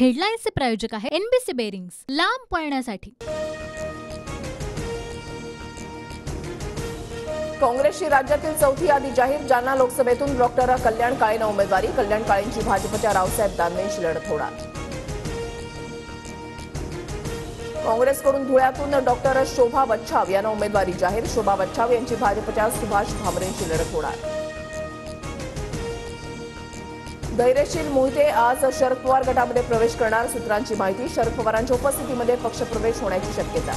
हेडलाईन्सचे प्रायोजक आहे NBC bearings, लांब पळण्यासाठी। काँग्रेसची राज्यातील चौथी यादी जाहीर। जालना लोकसभेतून डॉक्टर कल्याण काळेंना उमेदवारी। कल्याण काळेंची भाजपच्या रावसाहेब दानवेंशी लढत होणार। काँग्रेसकडून धुळ्यातून डॉक्टर शोभा बच्छाव यांना उमेदवारी जाहीर। शोभा बच्छाव यांची भाजपच्या सुभाष भामरेंशी लढत होणार। धैर्यशील मोहिते आज शरद पवार गटामध्ये प्रवेश करणार। सूत्रांची माहिती, शरद पवारांच्या उपस्थितीमध्ये पक्षप्रवेश होण्याची शक्यता।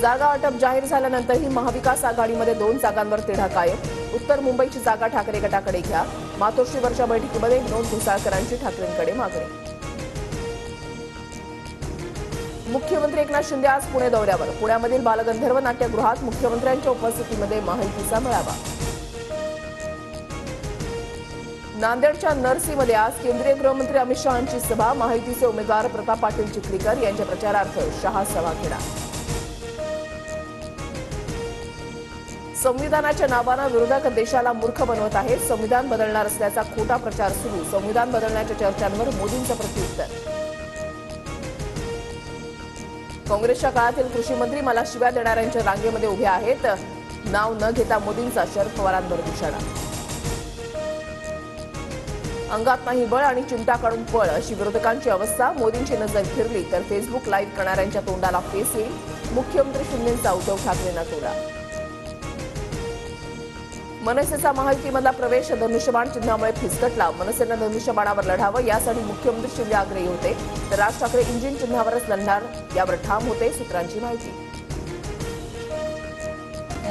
जागा वाटप जाहीर झाल्यानंतरही महाविकास आघाडीमध्ये 2 जागांवर तिढा कायम। उत्तर मुंबईची जागा ठाकरे गटाकडे घ्या। मातोश्रीवरच्या बैठकीमध्ये विनोद घोसाळकरांची ठाकरेंकडे मागणी। मुख्यमंत्री एकनाथ शिंदे आज पुणे दौऱ्यावर। पुण्यामधील बालगंधर्व नाट्यगृहात मुख्यमंत्र्यांच्या उपस्थितीमध्ये महायुतीचा मेळावा। नांदेडच्या नरसीमध्ये आज केंद्रीय गृहमंत्री अमित शहांची सभा। महायुतीचे उमेदवार प्रताप पाटील चिखलीकर यांच्या प्रचारार्थ शहा सभा घेणार। संविधानाच्या नावानं विरोधक देशाला मूर्ख बनवत आहेत। संविधान बदलणार असल्याचा खोटा प्रचार सुरू। संविधान बदलण्याच्या चर्चांवर मोदींचं प्रत्युत्तर। काँग्रेसच्या काळातील कृषी मंत्री मला शिव्या देणाऱ्यांच्या रांगेमध्ये उभे आहेत। नाव न घेता मोदींचा शरद पवारांवर निशाणा। अंगात नाही बळ आणि चिमटा काढून पळ अशी विरोधकांची अवस्था। मोदींची नजर फिरली तर फेसबुक लाईव्ह करणाऱ्यांच्या तोंडाला फेस येईल। मुख्यमंत्री शिंदेंचा उद्धव ठाकरेंना टोला। मनसेचा महायुतीमधला प्रवेश धनुष्यबाण चिन्हामुळे फिसकटला। मनसेनं धनुष्यबाणावर लढावं यासाठी मुख्यमंत्री शिंदे आग्रही होते, तर राज ठाकरे इंजिन चिन्हावरच लढणार यावर ठाम होते। सूत्रांची माहिती,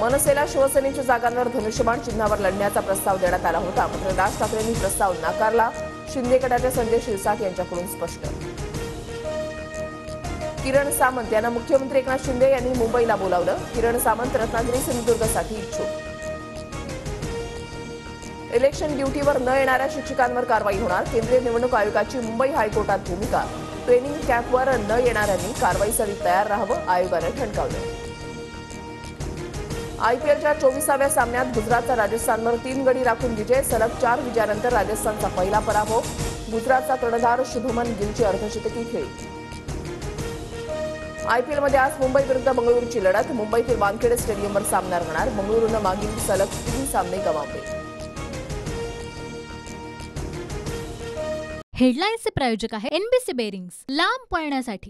मनसेला शिवसेनेच्या जागांवर धनुष्यबाण चिन्हावर लढण्याचा प्रस्ताव देण्यात आला होता, मात्र राज ठाकरेंनी प्रस्ताव नाकारला। शिंदे गटाचे संजय शिरसाट यांच्याकडून स्पष्ट। किरण सामंत यांना मुख्यमंत्री एकनाथ शिंदे यांनी मुंबईला बोलावलं। किरण सामंत रत्नागिरी सिंधुदुर्गसाठी इच्छुक। इलेक्शन ड्युटीवर न येणाऱ्या शिक्षकांवर कारवाई होणार। केंद्रीय निवडणूक आयोगाची मुंबई हायकोर्टात भूमिका। ट्रेनिंग कॅम्पवर न येणाऱ्यांनी कारवाईसाठी तयार राहावं, आयोगानं ठणकावलं। आयपीएलच्या 24व्या सामन्यात गुजरातचा राजस्थानवर 3 गडी राखून विजय। सलग 4 विजयानंतर राजस्थानचा पहिला पराभव। गुजरातचा कर्णधार शुभमन गिलची अर्धशतकी खेळी। आयपीएलमध्ये आज मुंबई विरुद्ध बंगळुरूची लढत। मुंबईतील वानखेडे स्टेडियमवर सामना रंगणार। बंगळुरूनं मागील सलग 3 सामने गमावले। हेडलाईन्सचे प्रायोजक आहे एनबीसी बेरिंग्स, लांब पळण्यासाठी।